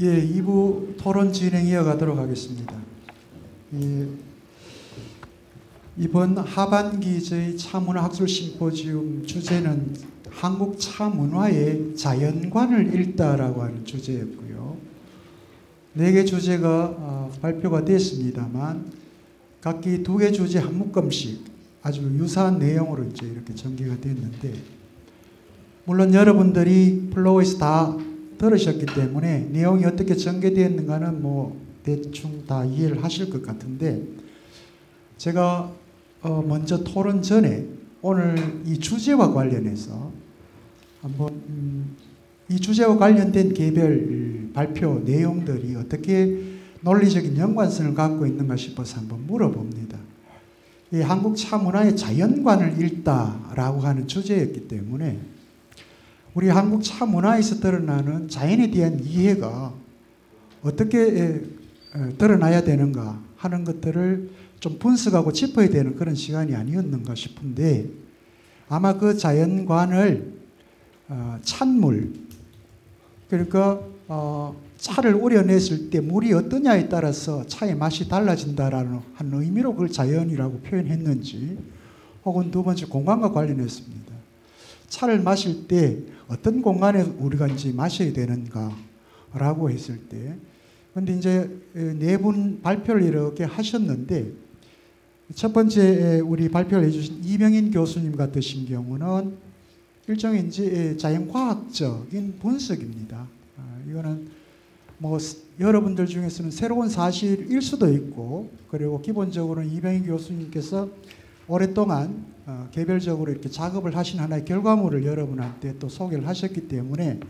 예, 2부 토론 진행 이어가도록 하겠습니다. 예, 이번 하반기 저희 차문화학술 심포지움 주제는 한국 차문화의 자연관을 읽다라고 하는 주제였고요. 4개 주제가 발표가 됐습니다만 각기 2개 주제 한 묶음씩 아주 유사한 내용으로 이제 이렇게 전개가 됐는데, 물론 여러분들이 플로우에서 다 들으셨기 때문에 내용이 어떻게 전개되었는가는 뭐 대충 다 이해를 하실 것 같은데, 제가 먼저 토론 전에 오늘 이 주제와 관련해서 한번 이 주제와 관련된 개별 발표 내용들이 어떻게 논리적인 연관성을 갖고 있는가 싶어서 한번 물어봅니다. 이 한국 차문화의 자연관을 읽다라고 하는 주제였기 때문에 우리 한국 차문화에서 드러나는 자연에 대한 이해가 어떻게 드러나야 되는가 하는 것들을 좀 분석하고 짚어야 되는 그런 시간이 아니었는가 싶은데, 아마 그 자연관을 찬물, 그러니까 차를 우려냈을 때 물이 어떠냐에 따라서 차의 맛이 달라진다라는 한 의미로 그걸 자연이라고 표현했는지, 혹은 두 번째 공간과 관련했습니다. 차를 마실 때 어떤 공간에 우리가 이제 마셔야 되는가라고 했을 때, 근데 이제 4분 발표를 이렇게 하셨는데, 첫 번째 우리 발표를 해주신 이병인 교수님 같으신 경우는 일종의 이제 자연과학적인 분석입니다. 이거는 뭐 여러분들 중에서는 새로운 사실일 수도 있고, 그리고 기본적으로는 이병인 교수님께서 오랫동안 개별적으로 이렇게 작업을 하신 하나의 결과물을 여러분한테 또 소개를 하셨기 때문에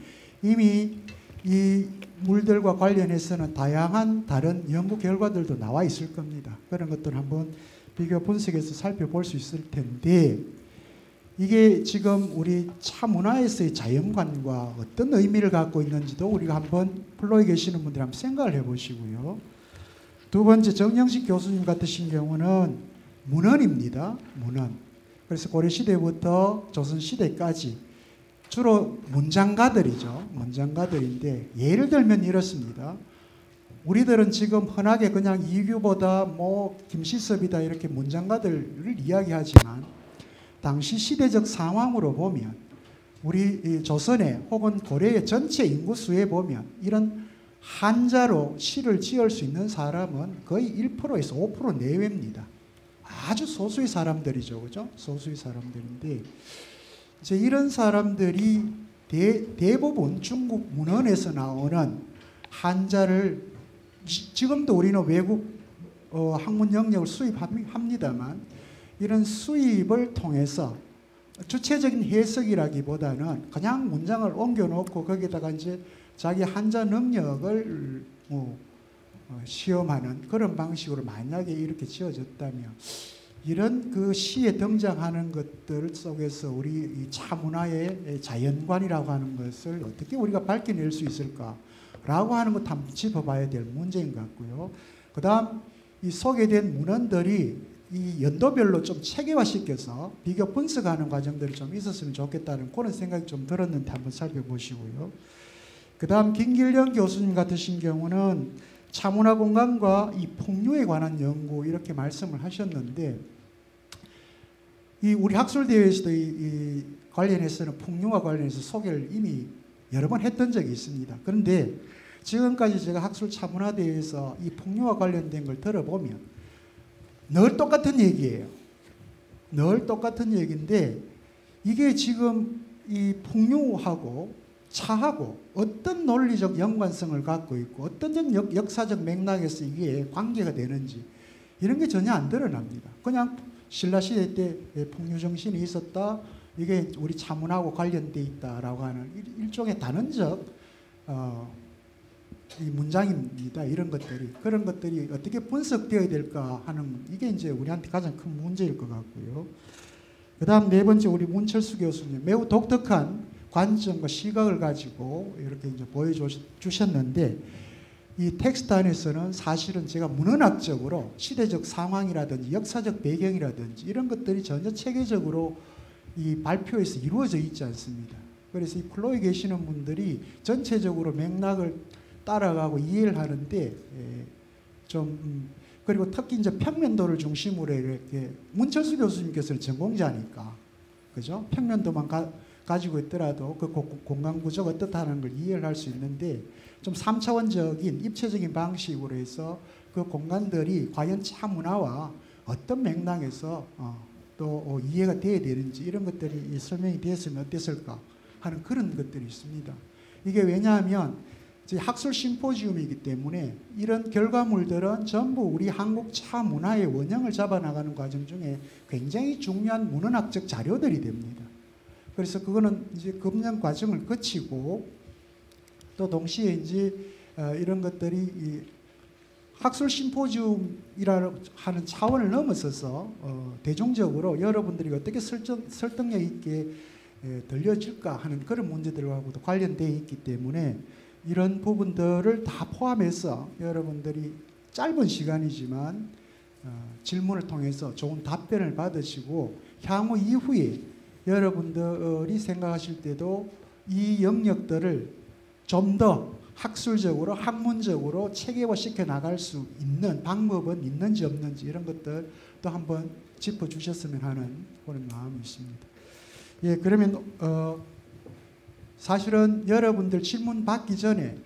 이미 이 물들과 관련해서는 다양한 다른 연구 결과들도 나와 있을 겁니다. 그런 것들을 한번 비교 분석해서 살펴볼 수 있을 텐데, 이게 지금 우리 차문화에서의 자연관과 어떤 의미를 갖고 있는지도 우리가 한번 플로에 계시는 분들이 한번 생각을 해보시고요. 두 번째, 정영식 교수님 같으신 경우는 문헌입니다. 문헌. 그래서 고려시대부터 조선시대까지 주로 문장가들이죠. 문장가들인데, 예를 들면 이렇습니다. 우리들은 지금 흔하게 그냥 이규보다 뭐 김시섭이다 이렇게 문장가들을 이야기하지만, 당시 시대적 상황으로 보면 우리 조선의 혹은 고려의 전체 인구수에 보면 이런 한자로 시를 지을 수 있는 사람은 거의 1%에서 5% 내외입니다. 아주 소수의 사람들이죠. 그죠? 소수의 사람들인데, 이제 이런 사람들이 대부분 중국 문헌에서 나오는 한자를, 지금도 우리는 외국 학문 영역을 수입합니다만, 이런 수입을 통해서 주체적인 해석이라기보다는 그냥 문장을 옮겨놓고 거기다가 이제 자기 한자 능력을 시험하는 그런 방식으로 만약에 이렇게 지어졌다면, 이런 그 시에 등장하는 것들 속에서 우리 이 차문화의 자연관이라고 하는 것을 어떻게 우리가 밝혀낼 수 있을까라고 하는 것 한번 짚어봐야 될 문제인 것 같고요. 그 다음 이 소개된 문헌들이 이 연도별로 좀 체계화시켜서 비교 분석하는 과정들이 좀 있었으면 좋겠다는 그런 생각이 좀 들었는데 한번 살펴보시고요. 그 다음 김길령 교수님 같으신 경우는 차문화 공간과 이 풍류에 관한 연구 이렇게 말씀을 하셨는데, 이 우리 학술대회에서도 이 관련해서는 풍류와 관련해서 소개를 이미 여러 번 했던 적이 있습니다. 그런데 지금까지 제가 학술 차문화대회에서 이 풍류와 관련된 걸 들어보면 늘 똑같은 얘기예요. 늘 똑같은 얘기인데, 이게 지금 이 풍류하고 차하고 어떤 논리적 연관성을 갖고 있고 어떤 역사적 맥락에서 이게 관계가 되는지 이런 게 전혀 안 드러납니다. 그냥 신라시대 때 풍류 정신이 있었다, 이게 우리 차문하고 관련돼 있다라고 하는 일종의 단언적 이 문장입니다. 이런 것들이, 그런 것들이 어떻게 분석되어야 될까 하는, 이게 이제 우리한테 가장 큰 문제일 것 같고요. 그 다음 4번째, 우리 문철수 교수님 매우 독특한 관점과 시각을 가지고 이렇게 이제 보여주셨는데, 이 텍스트 안에서는 사실은 제가 문헌학적으로 시대적 상황이라든지 역사적 배경이라든지 이런 것들이 전혀 체계적으로 이 발표에서 이루어져 있지 않습니다. 그래서 이 플로에 계시는 분들이 전체적으로 맥락을 따라가고 이해를 하는데 그리고 특히 이제 평면도를 중심으로 이렇게 문철수 교수님께서는 전공자니까 그죠? 평면도만 가지고 있더라도 그 공간 구조가 어떻다는 걸 이해를 할 수 있는데 좀 3차원적인 입체적인 방식으로 해서 그 공간들이 과연 차 문화와 어떤 맥락에서 또 이해가 돼야 되는지 이런 것들이 설명이 되었으면 어땠을까 하는 그런 것들이 있습니다. 이게 왜냐하면 학술 심포지움이기 때문에 이런 결과물들은 전부 우리 한국 차 문화의 원형을 잡아나가는 과정 중에 굉장히 중요한 문헌학적 자료들이 됩니다. 그래서 그거는 이제 검증 과정을 거치고 또 동시에 이제 이런 것들이 이 학술 심포지움이라 하는 차원을 넘어서서 대중적으로 여러분들이 어떻게 설득력 있게 들려질까 하는 그런 문제들하고도 관련되어 있기 때문에 이런 부분들을 다 포함해서 여러분들이 짧은 시간이지만 질문을 통해서 좋은 답변을 받으시고 향후 이후에 여러분들이 생각하실 때도 이 영역들을 좀 더 학술적으로 학문적으로 체계화시켜 나갈 수 있는 방법은 있는지 없는지 이런 것들도 한번 짚어주셨으면 하는 그런 마음이 있습니다. 예, 그러면 사실은 여러분들 질문 받기 전에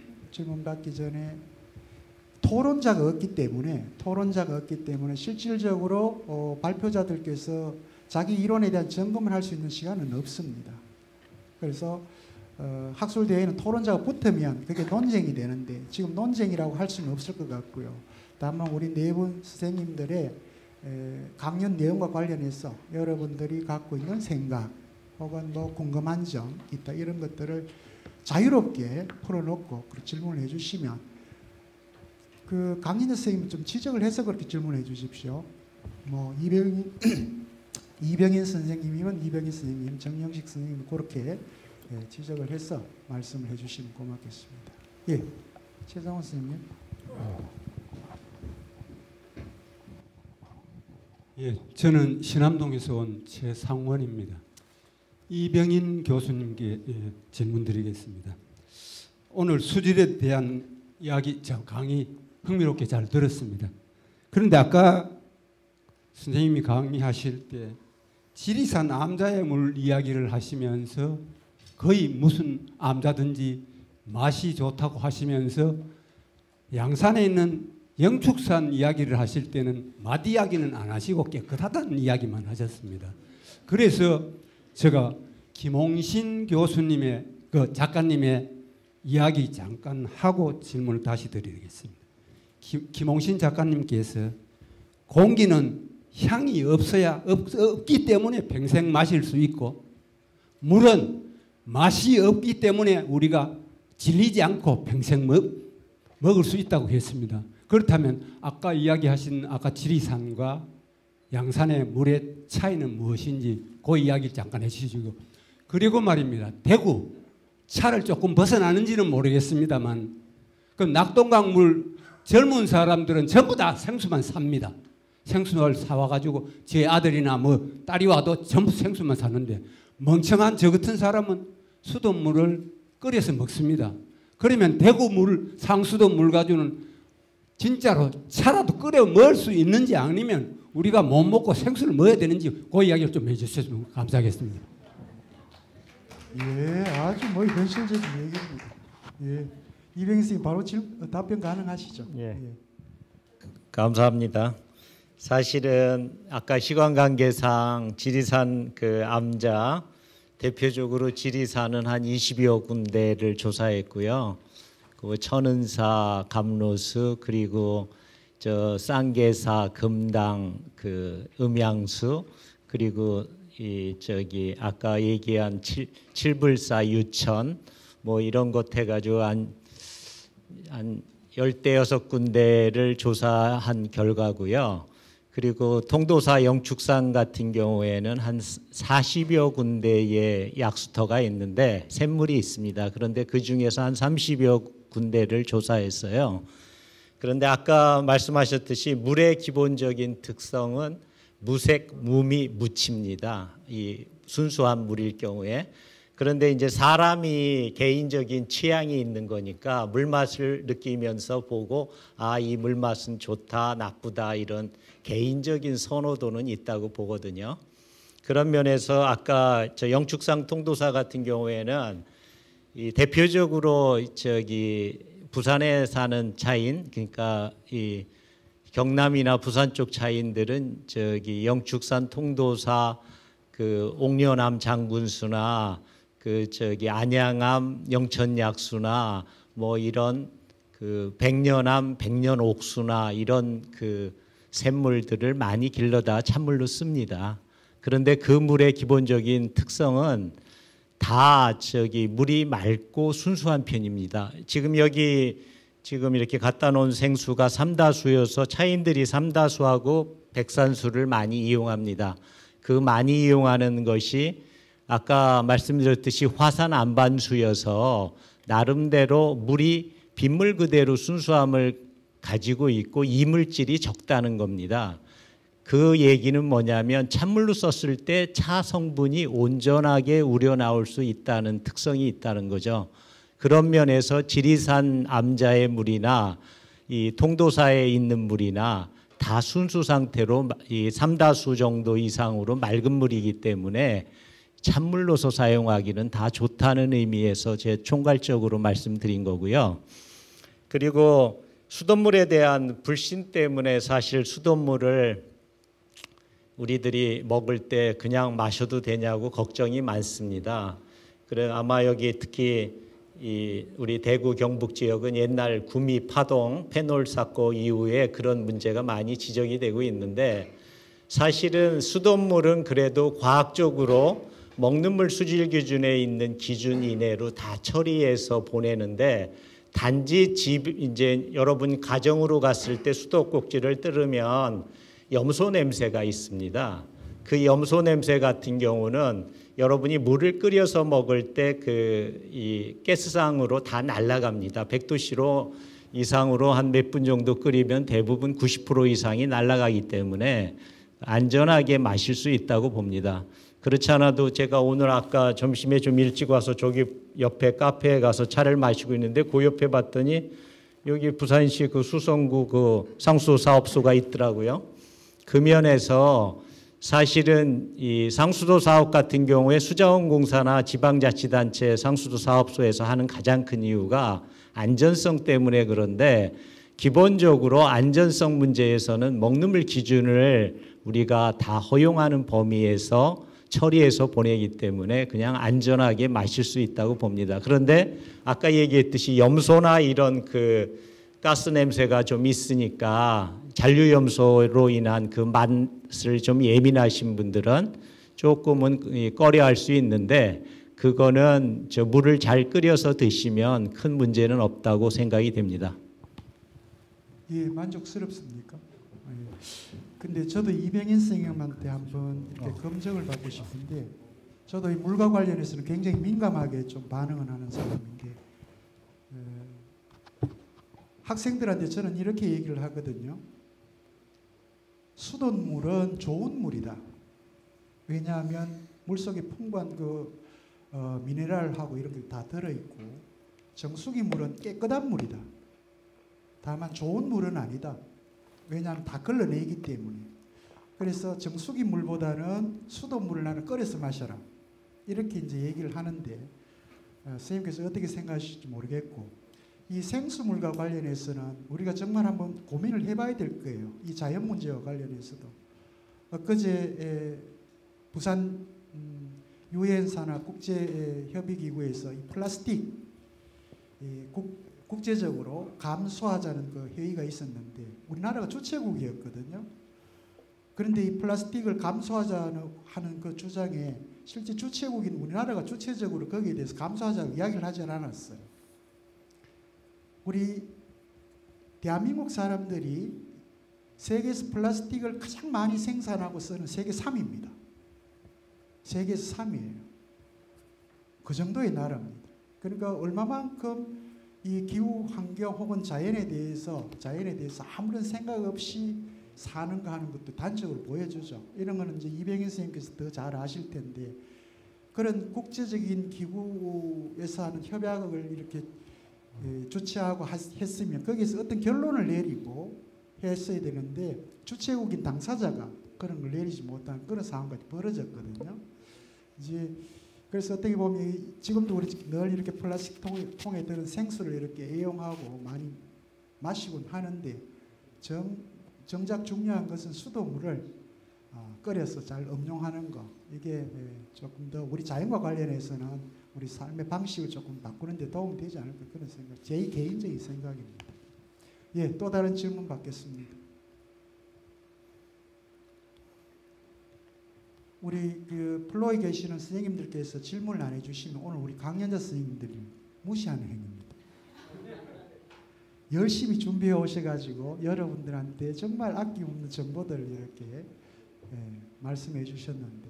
토론자가 없기 때문에 실질적으로 발표자들께서 자기 이론에 대한 점검을 할 수 있는 시간은 없습니다. 그래서 학술대회에는 토론자가 붙으면 그게 논쟁이 되는데 지금 논쟁이라고 할 수는 없을 것 같고요. 다만 우리 네 분 선생님들의 강연 내용과 관련해서 여러분들이 갖고 있는 생각 혹은 뭐 궁금한 점 있다 이런 것들을 자유롭게 풀어놓고 질문을 해주시면 그 강인 선생님 좀 지적을 해서 그렇게 질문해 주십시오. 뭐 이병인 선생님이면 이병인 선생님, 정영식 선생님 그렇게 지적을 해서 말씀을 해주시면 고맙겠습니다. 예, 최상원 선생님. 예, 저는 신암동에서 온 최상원입니다. 이병인 교수님께 질문드리겠습니다. 오늘 수질에 대한 이야기, 강의 흥미롭게 잘 들었습니다. 그런데 아까 선생님이 강의하실 때 지리산 암자의 물 이야기를 하시면서 거의 무슨 암자든지 맛이 좋다고 하시면서 양산에 있는 영축산 이야기를 하실 때는 맛 이야기는 안 하시고 깨끗하다는 이야기만 하셨습니다. 그래서 제가 김홍신 교수님의 그 작가님의 이야기 잠깐 하고 질문을 다시 드리겠습니다. 김홍신 작가님께서 공기는 향이 없기 때문에 평생 마실 수 있고 물은 맛이 없기 때문에 우리가 질리지 않고 평생 먹을 수 있다고 했습니다. 그렇다면 아까 이야기하신 지리산과 양산의 물의 차이는 무엇인지 그 이야기를 잠깐 해주시고 그리고 말입니다. 대구 차를 조금 벗어나는지는 모르겠습니다만 그 낙동강 물 젊은 사람들은 전부 다 생수만 삽니다. 생수를 사와가지고 제 아들이나 뭐 딸이 와도 전부 생수만 사는데 멍청한 저 같은 사람은 수돗물을 끓여서 먹습니다. 그러면 대구 물, 상수도 물 가지고는 진짜로 차라도 끓여 먹을 수 있는지 아니면 우리가 못 먹고 생수를 먹어야 되는지 그 이야기를 좀 해주셨으면 감사하겠습니다. 예, 아주 뭐 현실적인 얘기입니다. 예, 이병희 선생님 바로 답변 가능하시죠? 예. 예. 감사합니다. 사실은 아까 시간 관계상 지리산 그 암자 대표적으로 지리산은 한 20여 군데를 조사했고요. 그 천은사, 감로수 그리고 저 쌍계사, 금당, 그 음양수 그리고 이 저기 아까 얘기한 칠불사, 유천 뭐 이런 것 해가지고 한 16군데를 조사한 결과고요. 그리고 통도사 영축산 같은 경우에는 한 40여 군데의 약수터가 있는데 샘물이 있습니다. 그런데 그 중에서 한 30여 군데를 조사했어요. 그런데 아까 말씀하셨듯이 물의 기본적인 특성은 무색, 무미, 무치입니다. 이 순수한 물일 경우에. 그런데 이제 사람이 개인적인 취향이 있는 거니까 물맛을 느끼면서 보고 아, 이 물맛은 좋다, 나쁘다 이런 개인적인 선호도는 있다고 보거든요. 그런 면에서 아까 저 영축상 통도사 같은 경우에는 이 대표적으로 저기 부산에 사는 차인, 그러니까 이 경남이나 부산 쪽 차인들은 저기 영축산 통도사, 그 옥녀남 장군수나 그 저기 안양암 영천약수나 뭐 이런 그 백년암 백년옥수나 이런 그 샘물들을 많이 길러다 찬물로 씁니다. 그런데 그 물의 기본적인 특성은 다 저기 물이 맑고 순수한 편입니다. 지금 여기 지금 이렇게 갖다 놓은 생수가 삼다수여서 차인들이 삼다수하고 백산수를 많이 이용합니다. 그 많이 이용하는 것이 아까 말씀드렸듯이 화산 안반수여서 나름대로 물이 빗물 그대로 순수함을 가지고 있고 이물질이 적다는 겁니다. 그 얘기는 뭐냐면 찬물로 썼을 때 차 성분이 온전하게 우러나올 수 있다는 특성이 있다는 거죠. 그런 면에서 지리산 암자의 물이나 이 통도사에 있는 물이나 다 순수 상태로 이 삼다수 정도 이상으로 맑은 물이기 때문에 찬물로서 사용하기는 다 좋다는 의미에서 제 총괄적으로 말씀드린 거고요. 그리고 수돗물에 대한 불신 때문에 사실 수돗물을 우리들이 먹을 때 그냥 마셔도 되냐고 걱정이 많습니다. 그래 아마 여기 특히 이 우리 대구 경북 지역은 옛날 구미 파동 페놀 사건 이후에 그런 문제가 많이 지적이 되고 있는데 사실은 수돗물은 그래도 과학적으로 먹는 물 수질 기준에 있는 기준 이내로 다 처리해서 보내는데 단지 집 이제 여러분 가정으로 갔을 때 수도꼭지를 뜯으면 염소 냄새가 있습니다. 그 염소 냄새 같은 경우는 여러분이 물을 끓여서 먹을 때 그 이 가스상으로 다 날아갑니다. 100도씨로 이상으로 한 몇 분 정도 끓이면 대부분 90% 이상이 날아가기 때문에 안전하게 마실 수 있다고 봅니다. 그렇지 않아도 제가 오늘 아까 점심에 좀 일찍 와서 저기 옆에 카페에 가서 차를 마시고 있는데 그 옆에 봤더니 여기 부산시 그 수성구 그 상수도 사업소가 있더라고요. 그 면에서 사실은 이 상수도 사업 같은 경우에 수자원공사나 지방자치단체 상수도 사업소에서 하는 가장 큰 이유가 안전성 때문에 그런데 기본적으로 안전성 문제에서는 먹는 물 기준을 우리가 다 허용하는 범위에서 처리해서 보내기 때문에 그냥 안전하게 마실 수 있다고 봅니다. 그런데 아까 얘기했듯이 염소나 이런 그 가스 냄새가 좀 있으니까 잔류염소로 인한 그 맛을 좀 예민하신 분들은 조금은 꺼려할 수 있는데 그거는 저 물을 잘 끓여서 드시면 큰 문제는 없다고 생각이 됩니다. 예, 만족스럽습니까? 예. 근데 저도 이병인 선생님한테 한번 이렇게 검증을 받고 싶은데 저도 이 물과 관련해서는 굉장히 민감하게 좀 반응을 하는 사람인데 학생들한테 저는 이렇게 얘기를 하거든요. 수돗물은 좋은 물이다. 왜냐하면 물속에 풍부한 그 미네랄하고 이런 게 다 들어있고 정수기 물은 깨끗한 물이다. 다만 좋은 물은 아니다. 왜냐하면 다 걸러내기 때문에. 그래서 정수기 물보다는 수돗물을 나는 끓여서 마셔라. 이렇게 이제 얘기를 하는데 선생님께서 어떻게 생각하실지 모르겠고 이 생수물과 관련해서는 우리가 정말 한번 고민을 해봐야 될 거예요. 이 자연 문제와 관련해서도. 엊그제 부산 유엔산하 국제협의기구에서 이 플라스틱 국제적으로 감수하자는 그 회의가 있었는데 우리나라가 주최국이었거든요. 그런데 이 플라스틱을 감수하자는 하는 그 주장에 실제 주최국인 우리나라가 주체적으로 거기에 대해서 감수하자고 이야기를 하지 않았어요. 우리 대한민국 사람들이 세계에서 플라스틱을 가장 많이 생산하고 쓰는 세계 3위입니다. 세계에서 3위예요. 그 정도의 나라입니다. 그러니까 얼마만큼 이 기후 환경 혹은 자연에 대해서 아무런 생각 없이 사는가 하는 것도 단적으로 보여주죠. 이런 거는 이제 이병인 선생님께서 더 잘 아실 텐데 그런 국제적인 기구에서 하는 협약을 이렇게 주최하고 했으면 거기서 어떤 결론을 내리고 했어야 되는데 주최국인 당사자가 그런 걸 내리지 못한 그런 상황까지 벌어졌거든요. 이제 그래서 어떻게 보면 지금도 우리 늘 이렇게 플라스틱 통에 들은 생수를 이렇게 애용하고 많이 마시곤 하는데 정작 중요한 것은 수돗물을 끓여서 잘 음용하는 거, 이게 조금 더 우리 자연과 관련해서는 우리 삶의 방식을 조금 바꾸는 데 도움이 되지 않을까, 그런 생각, 제 개인적인 생각입니다. 예, 또 다른 질문 받겠습니다. 우리 그 플로에 계시는 선생님들께서 질문을 안 해주시면 오늘 우리 강연자 선생님들이 무시하는 행위입니다. 열심히 준비해 오셔가지고 여러분들한테 정말 아낌없는 정보들을 이렇게 말씀해 주셨는데,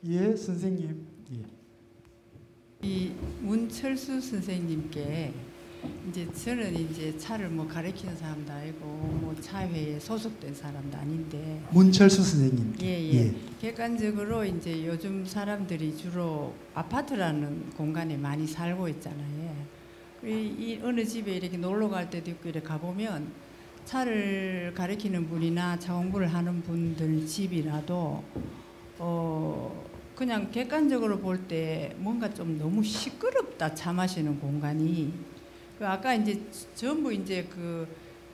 예, 선생님. 예. 이 문철수 선생님께 이제 저는 이제 차를 뭐 가르치는 사람도 아니고 뭐 차회에 소속된 사람도 아닌데, 문철수 선생님. 예. 객관적으로 이제 요즘 사람들이 주로 아파트라는 공간에 많이 살고 있잖아요. 이 어느 집에 이렇게 놀러 갈 때도 있고 이렇게 가보면 차를 가르치는 분이나 차 공부를 하는 분들 집이라도 그냥 객관적으로 볼 때 뭔가 좀 너무 시끄럽다, 차 마시는 공간이. 아까 이제 전부 이제 그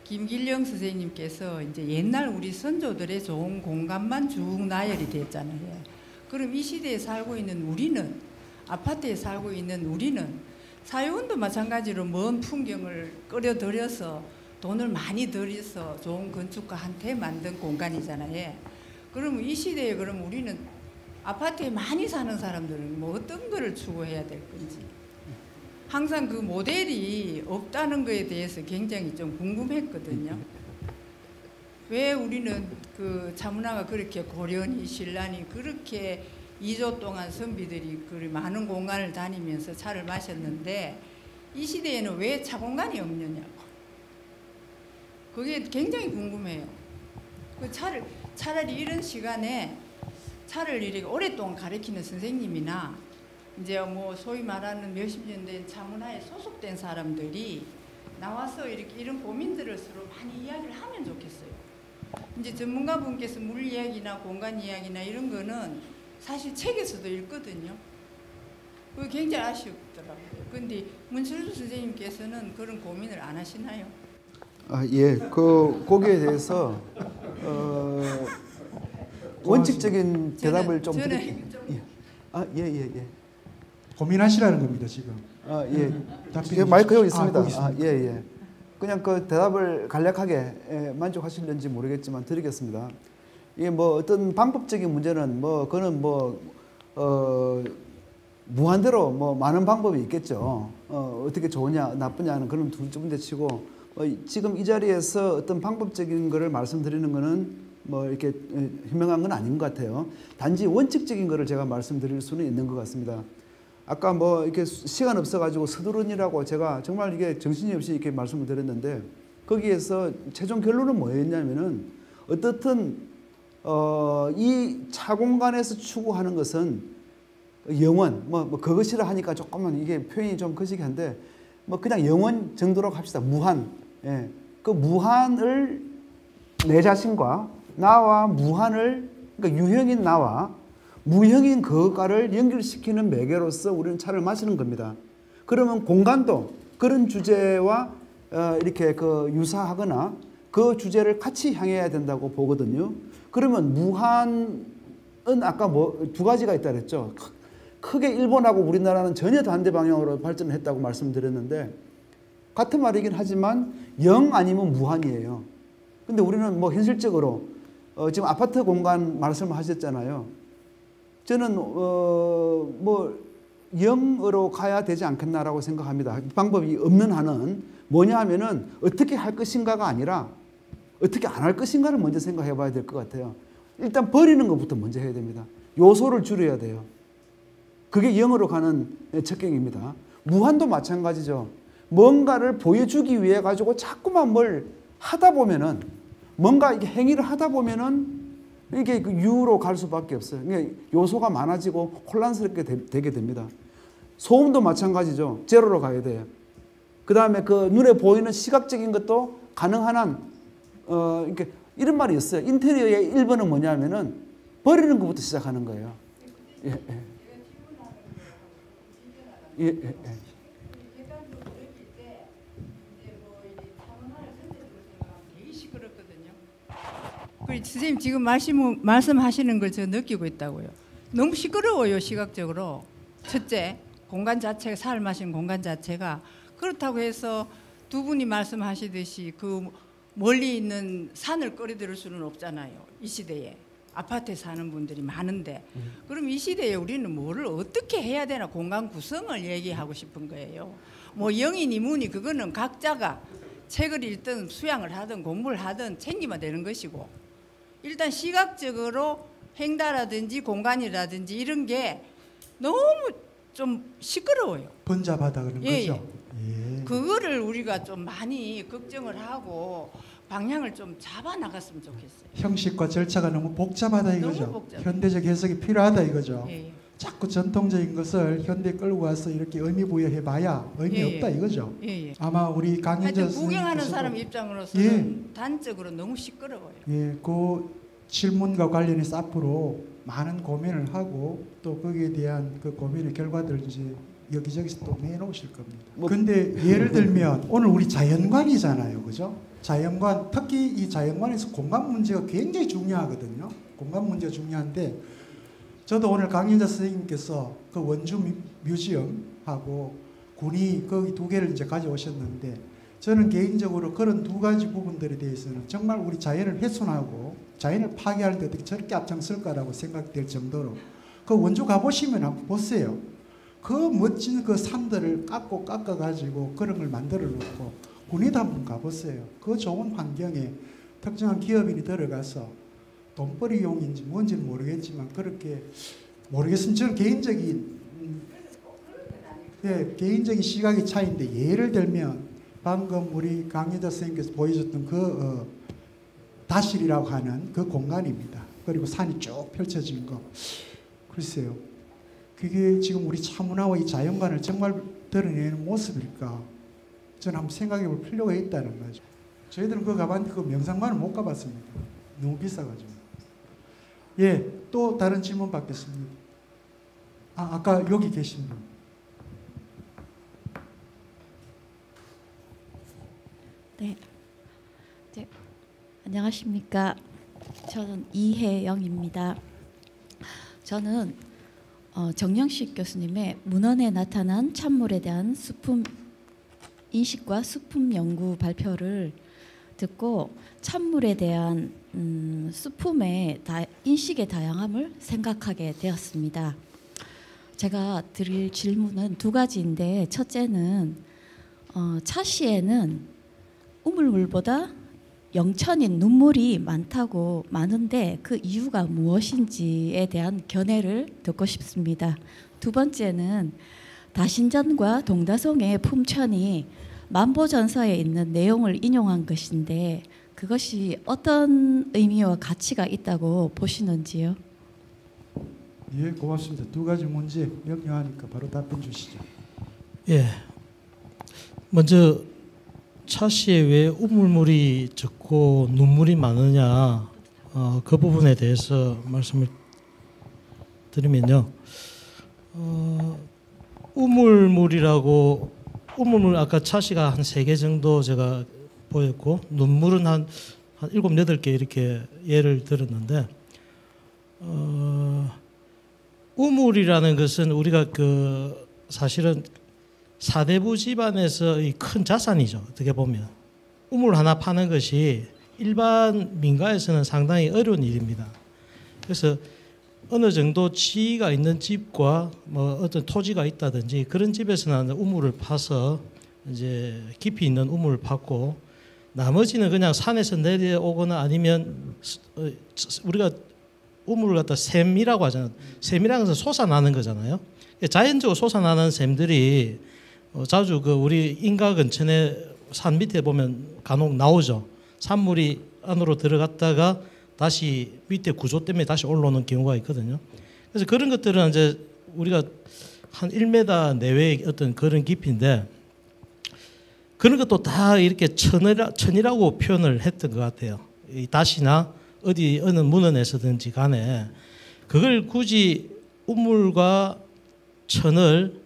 김길영 선생님께서 이제 옛날 우리 선조들의 좋은 공간만 쭉 나열이 됐잖아요. 그럼 이 시대에 살고 있는 우리는, 아파트에 살고 있는 우리는 사회원도 마찬가지로 먼 풍경을 끌어들여서 돈을 많이 들여서 좋은 건축가한테 만든 공간이잖아요. 그럼 이 시대에 그럼 우리는 아파트에 많이 사는 사람들은 뭐 어떤 거를 추구해야 될 건지 항상 그 모델이 없다는 거에 대해서 굉장히 좀 궁금했거든요. 왜 우리는 그 차문화가 그렇게 고려니 신라니 그렇게 2조 동안 선비들이 그 많은 공간을 다니면서 차를 마셨는데 이 시대에는 왜 차 공간이 없느냐고. 그게 굉장히 궁금해요. 그 차라리 이런 시간에 차를 이렇게 오랫동안 가르치는 선생님이나 이제 뭐 소위 말하는 몇십 년 된 차문화에 소속된 사람들이 나와서 이렇게 이런 고민들을 서로 많이 이야기를 하면 좋겠어요. 이제 전문가분께서 물 이야기나 공간 이야기나 이런 거는 사실 책에서도 읽거든요. 그게 굉장히 아쉽더라고요. 그런데 문철수 선생님께서는 그런 고민을 안 하시나요? 예, 거기에 대해서 원칙적인 대답을 좀 드릴게요. 예. 고민하시라는 겁니다, 지금. 예. 마이크 여기 있습니다. 예. 그냥 그 대답을 간략하게 만족하실는지 모르겠지만 드리겠습니다. 이게 뭐 어떤 방법적인 문제는 뭐 그거는 뭐 무한대로 뭐 많은 방법이 있겠죠. 어떻게 좋으냐 나쁘냐는 그런 두 문제 치고 지금 이 자리에서 어떤 방법적인 거를 말씀드리는 거는 뭐 이렇게 현명한 건 아닌 것 같아요. 단지 원칙적인 거를 제가 말씀드릴 수는 있는 것 같습니다. 아까 뭐 이렇게 시간 없어가지고 서두르니라고 제가 정말 이게 정신이 없이 이렇게 말씀을 드렸는데 거기에서 최종 결론은 뭐였냐면은 어떻든 이 차 공간에서 추구하는 것은 영원 뭐 그것이라 하니까 조금만 이게 표현이 좀 거시기 한데 뭐 그냥 영원 정도로 합시다. 무한. 예. 그 무한을 내 자신과 나와 무한을 그러니까 유형인 나와 무형인 그것과를 연결시키는 매개로서 우리는 차를 마시는 겁니다. 그러면 공간도 그런 주제와 이렇게 그 유사하거나 그 주제를 같이 향해야 된다고 보거든요. 그러면 무한은 아까 뭐 두 가지가 있다 그랬죠. 크게 일본하고 우리나라는 전혀 반대 방향으로 발전을 했다고 말씀드렸는데 같은 말이긴 하지만 영 아니면 무한이에요. 근데 우리는 뭐 현실적으로 지금 아파트 공간 말씀하셨잖아요. 저는 뭐 0으로 가야 되지 않겠나라고 생각합니다. 방법이 없는 한은 뭐냐 하면은 어떻게 할 것인가가 아니라 어떻게 안 할 것인가를 먼저 생각해 봐야 될 것 같아요. 일단 버리는 것부터 먼저 해야 됩니다. 요소를 줄여야 돼요. 그게 0으로 가는 척경입니다. 무한도 마찬가지죠. 뭔가를 보여주기 위해 가지고 자꾸만 뭘 하다 보면은 뭔가 이렇게 행위를 하다 보면은 이게 그 유로 갈 수밖에 없어요. 그러니까 요소가 많아지고 혼란스럽게 되게 됩니다. 소음도 마찬가지죠. 제로로 가야 돼요. 그 다음에 그 눈에 보이는 시각적인 것도 가능한 한, 이렇게 이런 말이 있어요. 인테리어의 1번은 뭐냐면은 버리는 것부터 시작하는 거예요. 예, 예. 예, 예, 예. 선생님 지금 말씀하시는 걸 제가 느끼고 있다고요. 너무 시끄러워요, 시각적으로. 첫째, 공간 자체가, 사흘 마신 공간 자체가. 그렇다고 해서 두 분이 말씀하시듯이 그 멀리 있는 산을 끌어들일 수는 없잖아요, 이 시대에. 아파트에 사는 분들이 많은데. 그럼 이 시대에 우리는 뭐를 어떻게 해야 되나, 공간 구성을 얘기하고 싶은 거예요. 뭐 영이니 무니 그거는 각자가 책을 읽든 수양을 하든 공부를 하든 챙기면 되는 것이고, 일단 시각적으로 행다라든지 공간이라든지 이런 게 너무 좀 시끄러워요. 번잡하다 그런 예, 거죠. 예. 그거를 우리가 좀 많이 걱정을 하고 방향을 좀 잡아 나갔으면 좋겠어요. 형식과 절차가 너무 복잡하다 이거죠. 너무 복잡해요. 현대적 해석이 필요하다 이거죠. 예. 자꾸 전통적인 것을 현대에 끌고 와서 이렇게 의미 부여해봐야 의미 예, 없다 이거죠. 예, 예. 아마 우리 강현재 하여튼 구경하는 선생님께서도 사람 입장으로서는 예. 단적으로 너무 시끄러워요. 예, 그 질문과 관련해서 앞으로 많은 고민을 하고 또 거기에 대한 그 고민의 결과들을 이제 여기저기서 또 내놓으실 겁니다. 근데 예를 들면 오늘 우리 자연관이잖아요, 그죠? 자연관, 특히 이 자연관에서 공간 문제가 굉장히 중요하거든요. 공간 문제가 중요한데 저도 오늘 강윤자 선생님께서 그 원주 뮤지엄하고 군이 거기 두 개를 이제 가져오셨는데 저는 개인적으로 그런 두 가지 부분들에 대해서는 정말 우리 자연을 훼손하고 자연을 파괴하는데 어떻게 저렇게 앞장설까라고 생각될 정도로 그 원주 가보시면 한번 보세요. 그 멋진 그 산들을 깎아가지고 그런 걸 만들어 놓고 군에도 한번 가보세요. 그 좋은 환경에 특정한 기업인이 들어가서 돈벌이용인지 뭔지는 모르겠지만 그렇게 모르겠으면 저는 개인적인 개인적인 시각의 차이인데 예를 들면 방금 우리 강여자 선생님께서 보여줬던 그 다실이라고 하는 그 공간입니다. 그리고 산이 쭉 펼쳐진 거. 글쎄요. 그게 지금 우리 차문화와 이 자연관을 정말 드러내는 모습일까? 저는 한번 생각해 볼 필요가 있다는 거죠. 저희들은 그거 가봤는데 그 명상관을 못 가봤습니다. 너무 비싸가지고. 예, 또 다른 질문 받겠습니다. 아까 여기 계신 분. 네. 안녕하십니까. 저는 이혜영입니다. 저는 정영식 교수님의 문헌에 나타난 찬물에 대한 수품 인식과 수품 연구 발표를 듣고 찬물에 대한 수품의 인식의 다양함을 생각하게 되었습니다. 제가 드릴 질문은 두 가지인데 첫째는 차시에는 우물물보다 영천인 눈물이 많은데 그 이유가 무엇인지에 대한 견해를 듣고 싶습니다. 두 번째는 다신전과 동다송의 품천이 만보전서에 있는 내용을 인용한 것인데 그것이 어떤 의미와 가치가 있다고 보시는지요? 예, 고맙습니다. 두 가지 문제 명료하니까 바로 답변 주시죠. 예, 먼저 차시에 왜 우물물이 적고 눈물이 많으냐 그 부분에 대해서 말씀을 드리면요. 우물물 아까 차시가 한 3개 정도 제가 보였고 눈물은 한 7, 8개 이렇게 예를 들었는데 우물이라는 것은 우리가 사실은 사대부 집안에서의 큰 자산이죠. 어떻게 보면 우물 하나 파는 것이 일반 민가에서는 상당히 어려운 일입니다. 그래서 어느 정도 지위가 있는 집과 뭐 어떤 토지가 있다든지 그런 집에서는 우물을 파서 이제 깊이 있는 우물을 파고 나머지는 그냥 산에서 내려오거나 아니면 우리가 우물을 갖다 샘이라고 하잖아요. 샘이라는 것은 솟아나는 거잖아요. 자연적으로 솟아나는 샘들이 자주 우리 인가 근처에 산 밑에 보면 간혹 나오죠. 산물이 안으로 들어갔다가 다시 밑에 구조 때문에 다시 올라오는 경우가 있거든요. 그래서 그런 것들은 이제 우리가 한 1m 내외의 어떤 그런 깊이인데 그런 것도 다 이렇게 천이라고 표현을 했던 것 같아요. 이 다시나 어디 어느 문헌에서든지 간에 그걸 굳이 우물과 천을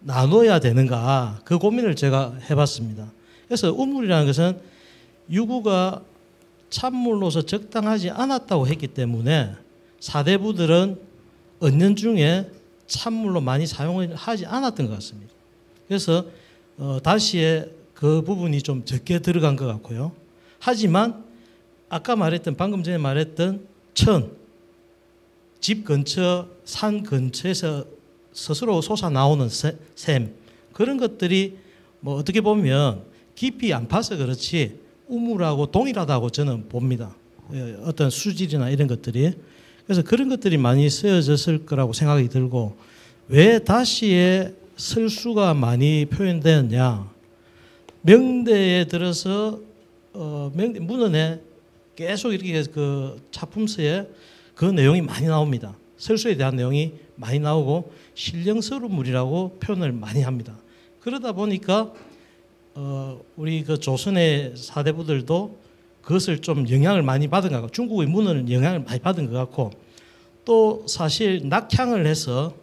나눠야 되는가 그 고민을 제가 해봤습니다. 그래서 우물이라는 것은 유구가 찬물로서 적당하지 않았다고 했기 때문에 사대부들은 언년 중에 찬물로 많이 사용을 하지 않았던 것 같습니다. 그래서 다시에 그 부분이 좀 적게 들어간 것 같고요. 하지만 아까 말했던 방금 전에 말했던 천, 집 근처, 산 근처에서 스스로 솟아나오는 샘 그런 것들이 뭐 어떻게 보면 깊이 안 파서 그렇지 우물하고 동일하다고 저는 봅니다. 어떤 수질이나 이런 것들이. 그래서 그런 것들이 많이 쓰여졌을 거라고 생각이 들고 왜 다시에 설수가 많이 표현되었냐. 명대에 들어서 명대 문헌에 계속 이렇게 그 차품서에 그 내용이 많이 나옵니다. 설수에 대한 내용이 많이 나오고 신령서루물이라고 표현을 많이 합니다. 그러다 보니까 우리 그 조선의 사대부들도 그것을 좀 영향을 많이 받은 것 같고 중국의 문헌은 영향을 많이 받은 것 같고 또 사실 낙향을 해서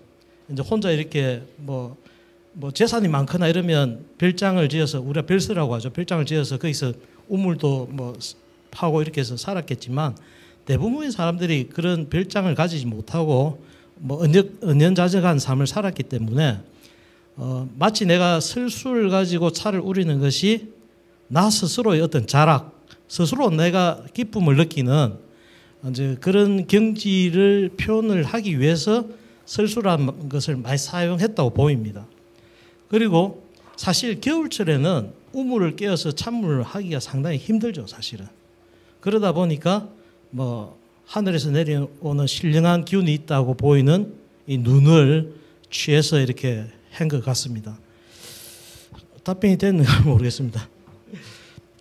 이제 혼자 이렇게 뭐 재산이 많거나 이러면 별장을 지어서 우리가 별서라고 하죠. 별장을 지어서 거기서 우물도 뭐 파고 이렇게 해서 살았겠지만 대부분의 사람들이 그런 별장을 가지지 못하고 뭐 언연자적한 삶을 살았기 때문에 마치 내가 설수를 가지고 차를 우리는 것이 나 스스로의 어떤 자락, 스스로 내가 기쁨을 느끼는 이제 그런 경지를 표현을 하기 위해서 설수라는 것을 많이 사용했다고 보입니다. 그리고 사실 겨울철에는 우물을 깨어서 찬물을 하기가 상당히 힘들죠, 사실은. 그러다 보니까 뭐 하늘에서 내려오는 신령한 기운이 있다고 보이는 이 눈을 취해서 이렇게 한 것 같습니다. 답변이 됐는가 모르겠습니다.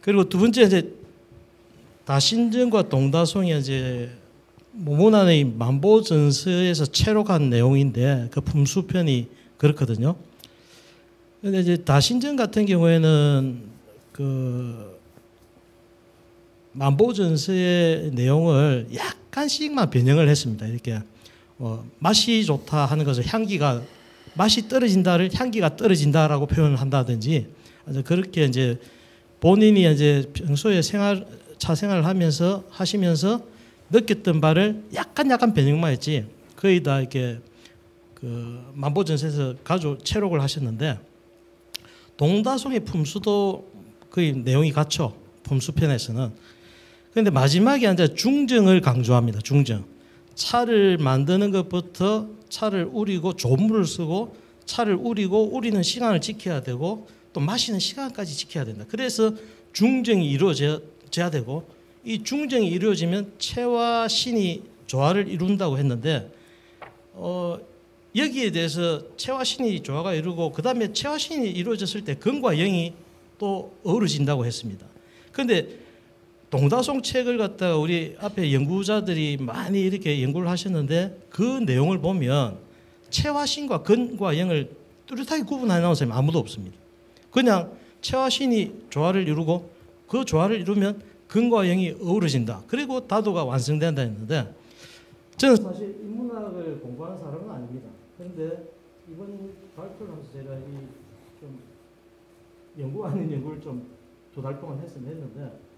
그리고 두 번째 이제 다신전과 동다송이 이제 모문안의 만보전서에서 채록한 내용인데 그 품수편이 그렇거든요. 근데 이제 다신전 같은 경우에는 그 만보전서의 내용을 약간씩만 변형을 했습니다. 이렇게 맛이 좋다 하는 것을 향기가 맛이 떨어진다를 향기가 떨어진다라고 표현을 한다든지 그렇게 이제 본인이 이제 평소에 차 생활을 하시면서 느꼈던 바를 약간 변형만 했지 거의 다 이렇게 그 만보전서에서 채록을 하셨는데 동다송의 품수도 거의 내용이 같죠. 품수편에서는. 그런데 마지막에 이제 중정을 강조합니다. 중정. 차를 만드는 것부터 차를 우리고 조물을 쓰고 차를 우리는 시간을 지켜야 되고 또 마시는 시간까지 지켜야 된다. 그래서 중정이 이루어져야 되고 이 중정이 이루어지면 체와 신이 조화를 이룬다고 했는데 여기에 대해서 체와 신이 조화가 이루고 그 다음에 체와 신이 이루어졌을 때 근과 영이 또 어우러진다고 했습니다. 그런데 동다송 책을 갖다가 우리 앞에 연구자들이 많이 이렇게 연구를 하셨는데 그 내용을 보면 체와 신과 근과 영을 뚜렷하게 구분해 나온 사람이 아무도 없습니다. 그냥 체와 신이 조화를 이루고 그 조화를 이루면 근과 영이 어우러진다. 그리고 다도가 완성된다 했는데 저는 사실 인문학을 공부하는 사람은 아닙니다. 그런데 이번 발표를 하면서 제가 좀 연구 아닌 연구를 좀 2달 동안 했는데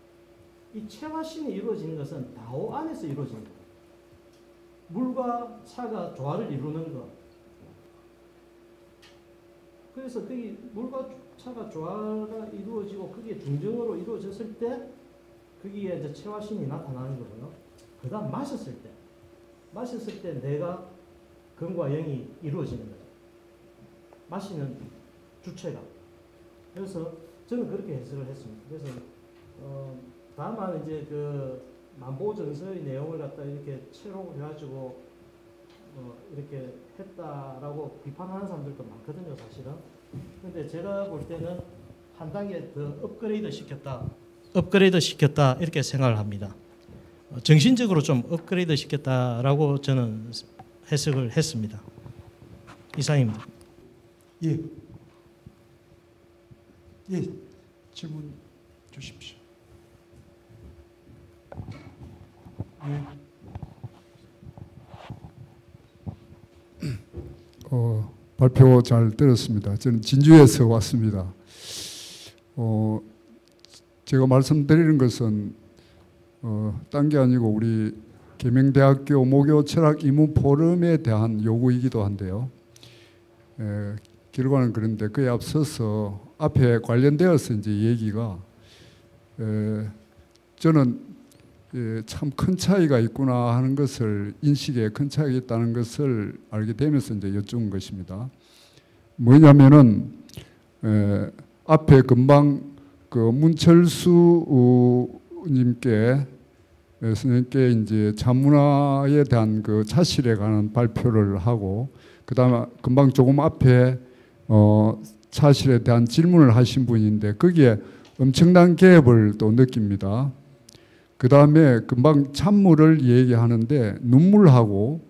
이 체와 신이 이루어지는 것은 다오 안에서 이루어집니다. 물과 차가 조화를 이루는 것. 그래서 거기 물과 차가 조화가 이루어지고 그게 중정으로 이루어졌을 때 거기에 이제 체와 신이 나타나는 거고요. 그 다음 마셨을 때 내가 근과 영이 이루어지는 거죠. 마시는 주체가. 그래서 저는 그렇게 해석을 했습니다. 그래서 다만 이제 그 만보전서의 내용을 갖다 이렇게 채록을 해가지고 이렇게 했다라고 비판하는 사람들도 많거든요, 사실은. 근데 제가 볼 때는 한 단계 더 업그레이드 시켰다 이렇게 생각을 합니다. 정신적으로 좀 업그레이드 시켰다라고 저는 해석을 했습니다. 이상입니다. 예. 예. 질문 주십시오. 예. 발표 잘 들었습니다. 저는 진주에서 왔습니다. 제가 말씀드리는 것은 딴 게 아니고 우리 계명대학교 모교 철학 이문 포럼에 대한 요구이기도 한데요. 결과는 그런데 그에 앞서서 앞에 관련되어서 이제 얘기가 저는 참 큰 차이가 있구나 하는 것을 인식에 큰 차이가 있다는 것을 알게 되면서 이제 여쭈은 것입니다. 뭐냐면은 앞에 금방 그 문철수 님께 선생님께 이제 자문화에 대한 그 차실에 관한 발표를 하고 그다음에 금방 조금 앞에 차실에 대한 질문을 하신 분인데 거기에 엄청난 개입을 또 느낍니다. 그 다음에 금방 찬물을 얘기하는데 눈물하고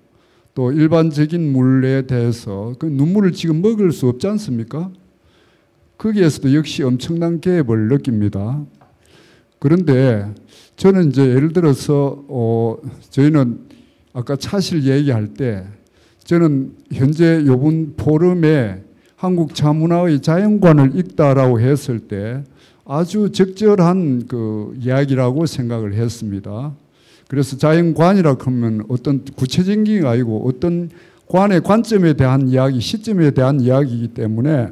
또 일반적인 물에 대해서 그 눈물을 지금 먹을 수 없지 않습니까? 거기에서도 역시 엄청난 개입을 느낍니다. 그런데 저는 이제 예를 들어서 저희는 아까 차실 얘기할 때 저는 현재 요번 포럼에 한국 자문화의 자연관을 읽다라고 했을 때 아주 적절한 그 이야기라고 생각을 했습니다. 그래서 자연관이라 하면 어떤 구체적인 게 아니고 어떤 관의 관점에 대한 이야기, 시점에 대한 이야기이기 때문에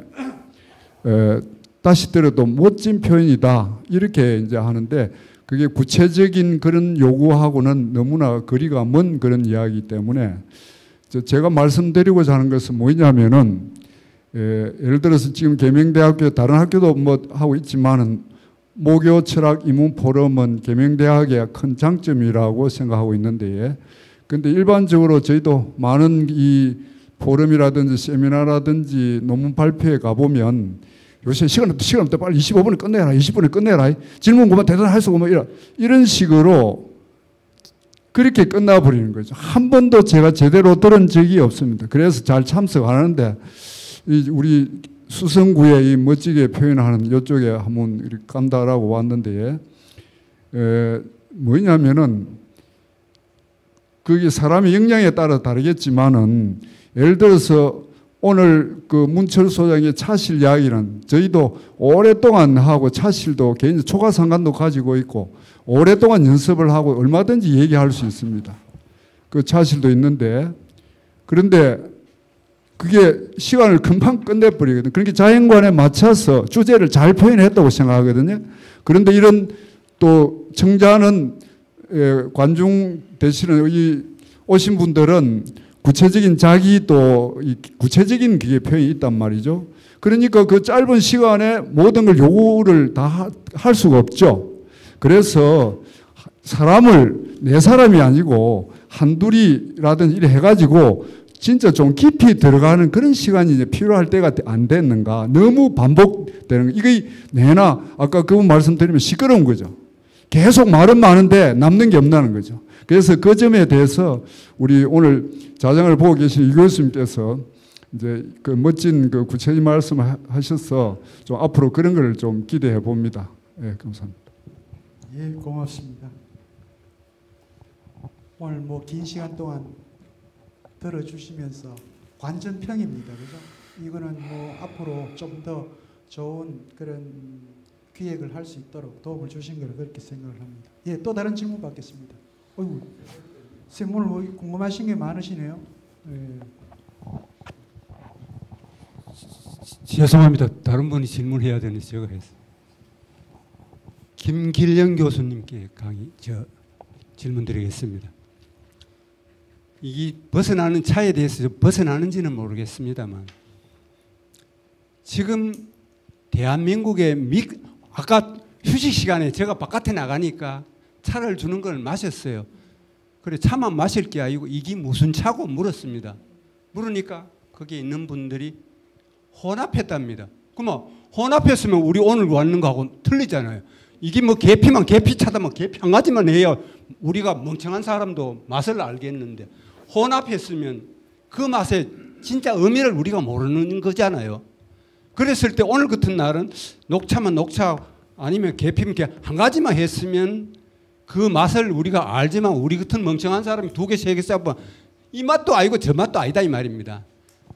다시 들어도 멋진 표현이다 이렇게 이제 하는데 그게 구체적인 그런 요구하고는 너무나 거리가 먼 그런 이야기이기 때문에 제가 말씀드리고자 하는 것은 뭐냐면은 예를 들어서 지금 계명대학교 다른 학교도 뭐 하고 있지만은 모교 철학 이문 포럼은 계명대학의 큰 장점이라고 생각하고 있는데 근데 일반적으로 저희도 많은 이 포럼이라든지 세미나라든지 논문 발표에 가보면 요새 시간 없다 빨리 25분에 끝내라 20분에 끝내라 질문 그만 대답할 수가 없고 이런 식으로 그렇게 끝나버리는 거죠. 한 번도 제가 제대로 들은 적이 없습니다. 그래서 잘 참석 안 하는데 우리 수성구에 이 멋지게 표현하는 이쪽에 한번 이렇게 간다라고 왔는데 뭐냐면은 그게 사람의 역량에 따라 다르겠지만은 예를 들어서 오늘 그 문철수 소장의 차실 이야기는 저희도 오랫동안 하고 차실도 개인 초과상관도 가지고 있고 오랫동안 연습을 하고 얼마든지 얘기할 수 있습니다. 그 차실도 있는데 그런데 그게 시간을 금방 끝내버리거든요. 그러니까 자연관에 맞춰서 주제를 잘 표현했다고 생각하거든요. 그런데 이런 또 청자는 관중 대신에 이 오신 분들은 구체적인 자기 또 구체적인 그게 표현이 있단 말이죠. 그러니까 그 짧은 시간에 모든 걸 요구를 다 할 수가 없죠. 그래서 사람을 네 사람이 아니고 한둘이라든지 이래 해가지고 진짜 좀 깊이 들어가는 그런 시간이 이제 필요할 때가 안 됐는가. 너무 반복되는 거. 이게 내나 아까 그분 말씀드리면 시끄러운 거죠. 계속 말은 많은데 남는 게 없다는 거죠. 그래서 그 점에 대해서 우리 오늘 자장을 보고 계신 이 교수님께서 이제 그 멋진 그 구체적인 말씀을 하셔서 좀 앞으로 그런 걸 좀 기대해 봅니다. 예, 감사합니다. 예, 고맙습니다. 오늘 뭐 긴 시간 동안 들어주시면서 관전평입니다. 그죠? 이거는 뭐 앞으로 좀 더 좋은 그런 기획을 할 수 있도록 도움을 주신 걸 그렇게 생각을 합니다. 예, 또 다른 질문 받겠습니다. 어이구, 선생님 오늘 궁금하신 게 많으시네요. 예. 죄송합니다. 다른 분이 질문해야 되는데 제가 했어요. 김길영 교수님께 질문 드리겠습니다. 이 벗어나는 차에 대해서 벗어나는지는 모르겠습니다만 지금 대한민국의 아까 휴식 시간에 제가 바깥에 나가니까 차를 주는 걸 마셨어요. 그래 차만 마실 게 아니고 이게 무슨 차고 물었습니다. 물으니까 거기에 있는 분들이 혼합했답니다. 그러면 혼합했으면 우리 오늘 왔는 거하고 틀리잖아요. 이게 뭐 계피만 계피차다 뭐 계피 한 가지만 해요. 우리가 멍청한 사람도 맛을 알겠는데 혼합했으면 그 맛의 진짜 의미를 우리가 모르는 거잖아요. 그랬을 때 오늘 같은 날은 녹차만 녹차 아니면 계피면 한 가지만 했으면 그 맛을 우리가 알지만 우리 같은 멍청한 사람이 두 개, 세 개 써봐 이 맛도 아니고 저 맛도 아니다 이 말입니다.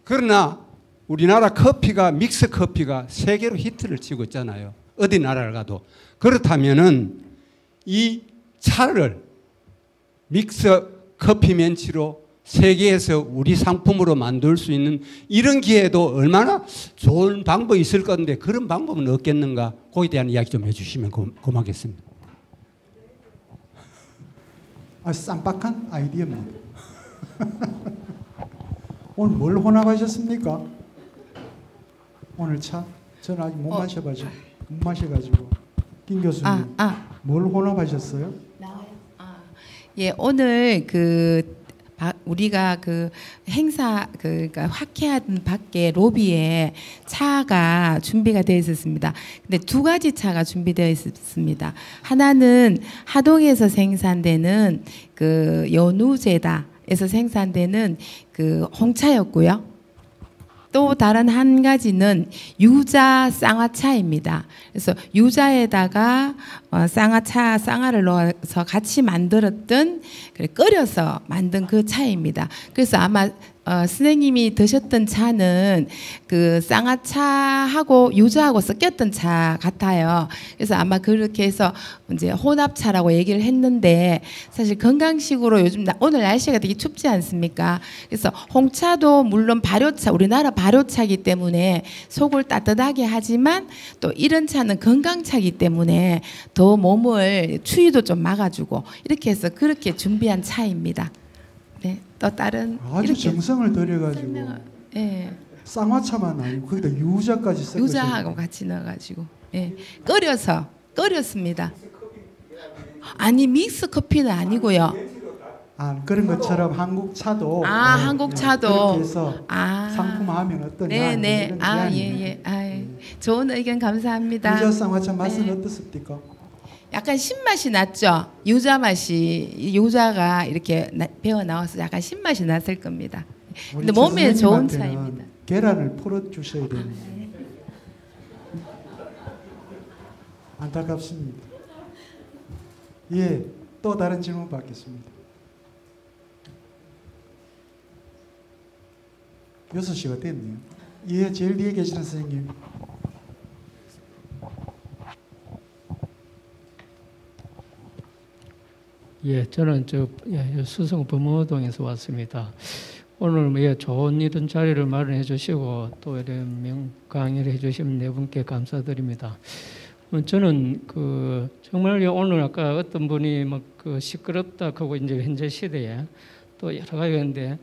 그러나 우리나라 커피가 믹스 커피가 세계로 히트를 치고 있잖아요. 어디 나라를 가도. 그렇다면은 이 차를 믹스 커피 멘치로 세계에서 우리 상품으로 만들 수 있는 이런 기회도 얼마나 좋은 방법이 있을 건데 그런 방법은 없겠는가? 거기에 대한 이야기 좀 해주시면 고맙겠습니다. 쌈박한 아이디어입니다. 오늘 뭘 혼합하셨습니까? 오늘 차? 저는 아직 못 마셔가지고 김 교수님 뭘 혼합하셨어요? 나와요. 예, 오늘 우리가 그 행사 그러니까 화케한 밖에 로비에 차가 준비가 되어 있었습니다. 근데 두 가지 차가 준비되어 있었습니다. 하나는 하동에서 생산되는 그 연우제다에서 생산되는 그 홍차였고요. 또 다른 한 가지는 유자 쌍화차입니다. 그래서 유자에다가 쌍화를 넣어서 같이 만들었던 끓여서 만든 그 차입니다. 그래서 아마 선생님이 드셨던 차는 그 쌍화차하고 유자하고 섞였던 차 같아요. 그래서 아마 그렇게 해서 이제 혼합차라고 얘기를 했는데 사실 건강식으로 요즘 오늘 날씨가 되게 춥지 않습니까? 그래서 홍차도 물론 발효차, 우리나라 발효차이기 때문에 속을 따뜻하게 하지만 또 이런 차는 건강차이기 때문에 더 몸을 추위도 좀 막아주고 이렇게 해서 그렇게 준비한 차입니다. 네, 또 다른 아주 정성을 들여가지고 예. 쌍화차만 아니고 거기다 유자까지 섞어서 유자하고 같이 넣어가지고 예. 끓였습니다. 아니 믹스 커피는 아니고요. 그런 것처럼 한국 차도 한국 차도 그렇게 해서 상품화하면 어떠냐? 네네. 예. 좋은 의견 감사합니다. 유자 쌍화차 맛은 어떻습니까? 약간 신맛이 났죠. 유자가 이렇게 배어 나와서 약간 신맛이 났을 겁니다. 근데 몸에 좋은 차입니다. 계란을 풀어 주셔야 되는데 안타깝습니다. 예, 또 다른 질문 받겠습니다. 6시가 됐네요. 예, 제일 뒤에 계시는 선생님. 예, 저는 수성 범어동에서 왔습니다. 오늘 좋은 이런 자리를 마련해 주시고 또 이런 강의를 해 주신 네 분께 감사드립니다. 저는 정말 오늘 아까 어떤 분이 막 시끄럽다 하고 이제 현재 시대에 또 여러 가지가 있는데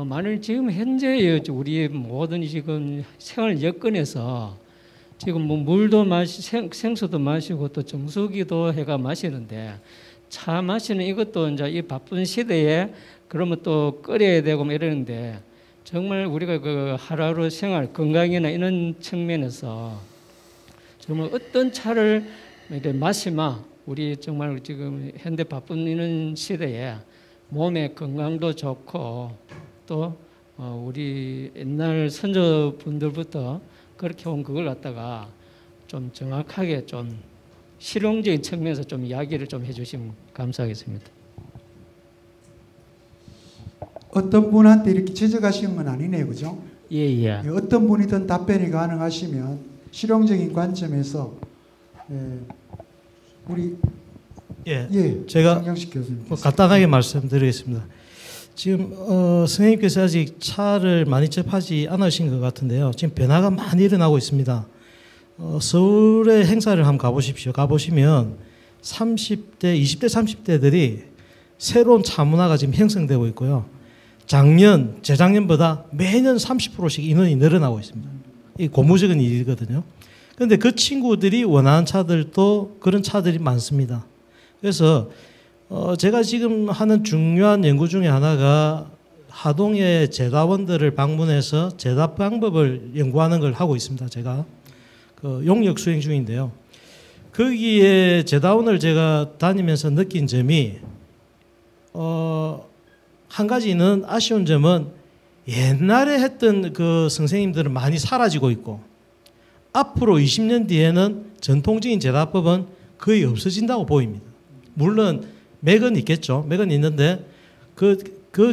만일 지금 현재 우리 모든 지금 생활 여건에서 지금 뭐 물도 생수도 마시고 또 정수기도 해가 마시는데 차 마시는 이것도 이제 이 바쁜 시대에 그러면 또 끓여야 되고 뭐 이러는데 정말 우리가 하루하루 생활 건강이나 이런 측면에서 정말 어떤 차를 이렇게 마시면 우리 정말 지금 현대 바쁜 이런 시대에 몸의 건강도 좋고 또 우리 옛날 선조분들부터 그렇게 온 그걸 갖다가 좀 정확하게 좀 실용적인 측면에서 좀 이야기를 좀 해주시면 감사하겠습니다. 어떤 분한테 이렇게 제적하시는 건 아니네요, 그죠? 예. 어떤 분이든 답변이 가능하시면 실용적인 관점에서 우리 제가 장경식 교수님 간단하게 말씀드리겠습니다. 지금 선생님께서 아직 차를 많이 접하지 않으신 것 같은데요. 지금 변화가 많이 일어나고 있습니다. 서울의 행사를 한번 가보십시오. 가보시면 30대, 20대, 30대들이 새로운 차 문화가 지금 형성되고 있고요. 재작년보다 매년 30%씩 인원이 늘어나고 있습니다. 이 고무적인 일이거든요. 그런데 그 친구들이 원하는 차들도 그런 차들이 많습니다. 그래서 제가 지금 하는 중요한 연구 중에 하나가 하동의 제다원들을 방문해서 제다 방법을 연구하는 걸 하고 있습니다. 제가 용역 수행 중인데요. 거기에 제다원을 제가 다니면서 느낀 점이 한 가지는 아쉬운 점은 옛날에 했던 그 선생님들은 많이 사라지고 있고 앞으로 20년 뒤에는 전통적인 제다법은 거의 없어진다고 보입니다. 물론 맥은 있겠죠. 맥은 있는데 그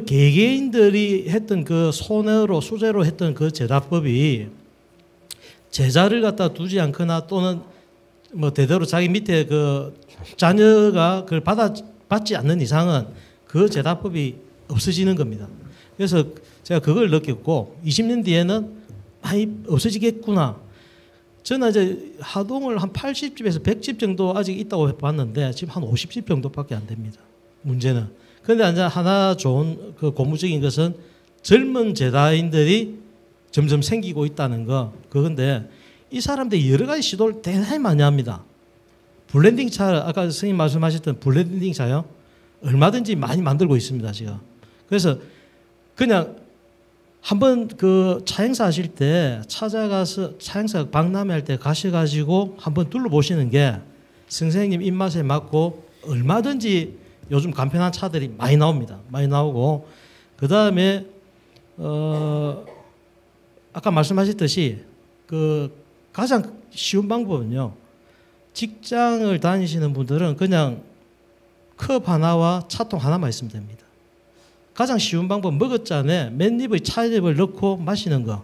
개개인들이 했던 그 손으로 수제로 했던 그 제다법이 제자를 갖다 두지 않거나 또는 뭐 대대로 자기 밑에 그 자녀가 그걸 받지 않는 이상은 그 제다법이 없어지는 겁니다. 그래서 제가 그걸 느꼈고 20년 뒤에는 많이 없어지겠구나. 저는 이제 하동을 한 80집에서 100집 정도 아직 있다고 봤는데 지금 한 50집 정도밖에 안 됩니다. 문제는. 그런데 이제 하나 좋은 그 고무적인 것은 젊은 제다인들이 점점 생기고 있다는 거. 그건데 이 사람들이 여러 가지 시도를 대단히 많이 합니다. 블렌딩 차, 아까 선생님 말씀하셨던 블렌딩 차요. 얼마든지 많이 만들고 있습니다, 지금. 그래서 그냥 한번 그 차행사 하실 때 찾아가서 차행사 박람회 할 때 가셔가지고 한번 둘러보시는 게 선생님 입맛에 맞고 얼마든지 요즘 간편한 차들이 많이 나옵니다. 많이 나오고 그 다음에 아까 말씀하셨듯이 그 가장 쉬운 방법은요. 직장을 다니시는 분들은 그냥 컵 하나와 차통 하나만 있으면 됩니다. 가장 쉬운 방법 머그잔에 맨입의 차입을 넣고 마시는 거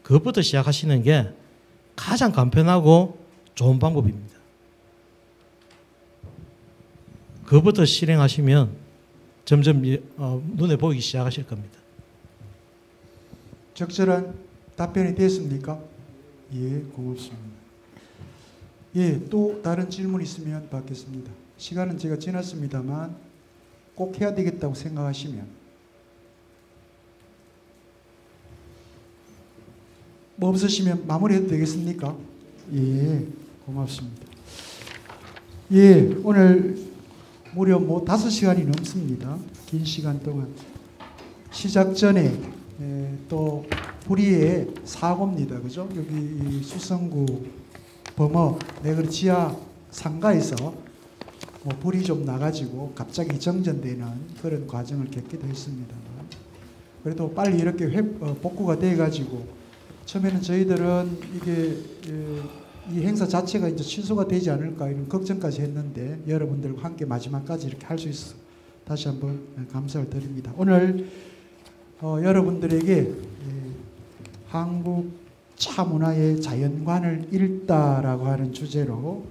그것부터 시작하시는 게 가장 간편하고 좋은 방법입니다. 그것부터 실행하시면 점점 눈에 보이기 시작하실 겁니다. 적절한 답변이 됐습니까? 예, 고맙습니다. 예, 또 다른 질문 있으면 받겠습니다. 시간은 제가 지났습니다만 꼭 해야 되겠다고 생각하시면 뭐 없으시면 마무리해도 되겠습니까? 예, 고맙습니다. 예, 오늘 무려 5시간이 넘습니다. 긴 시간 동안 시작 전에 또 불의의 사고입니다. 그죠? 여기 수성구 범어 내거리 지하 상가에서 불이 좀 나가지고 갑자기 정전되는 그런 과정을 겪기도 했습니다만 그래도 빨리 이렇게 복구가 돼가지고 처음에는 저희들은 이게 이 행사 자체가 이제 취소가 되지 않을까 이런 걱정까지 했는데 여러분들과 함께 마지막까지 이렇게 할 수 있어 다시 한번 감사를 드립니다. 오늘 여러분들에게 한국 차 문화의 자연관을 읽다라고 하는 주제로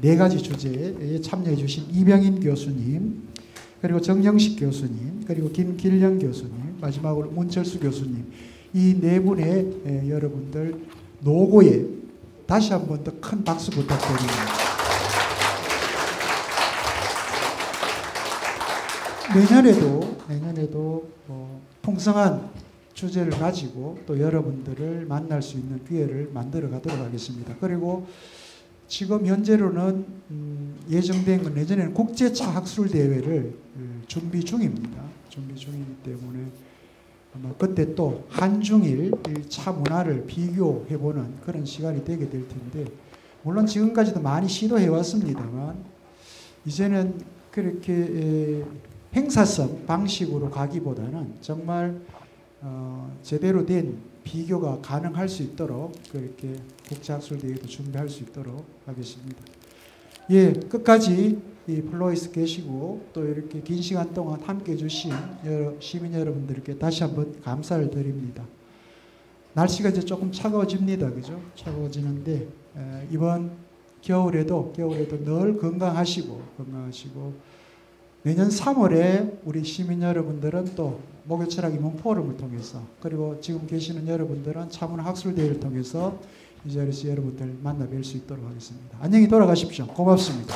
4가지 주제에 참여해 주신 이병인 교수님 그리고 정영식 교수님 그리고 김길령 교수님 마지막으로 문철수 교수님 이 4분의 여러분들 노고에 다시 한 번 더 큰 박수 부탁드립니다. 내년에도 풍성한 주제를 가지고 또 여러분들을 만날 수 있는 기회를 만들어 가도록 하겠습니다. 그리고 지금 현재로는 예정된 건 내년에는 국제차 학술 대회를 준비 중입니다. 준비 중이기 때문에 아마 그때 또 한중일 차 문화를 비교해보는 그런 시간이 되게 될 텐데 물론 지금까지도 많이 시도해 왔습니다만 이제는 그렇게 행사성 방식으로 가기보다는 정말 제대로 된 비교가 가능할 수 있도록 그렇게 국제학술대회도 준비할 수 있도록 하겠습니다. 예, 끝까지 이 플로이스 계시고 또 이렇게 긴 시간 동안 함께 해주신 시민 여러분들께 다시 한번 감사를 드립니다. 날씨가 이제 조금 차가워집니다. 그죠? 차가워지는데 이번 겨울에도 늘 건강하시고 내년 3월에 우리 시민 여러분들은 또 목요철학 임원 포럼을 통해서 그리고 지금 계시는 여러분들은 차문화 학술대회를 통해서 이 자리에서 여러분들 만나 뵐 수 있도록 하겠습니다. 안녕히 돌아가십시오. 고맙습니다.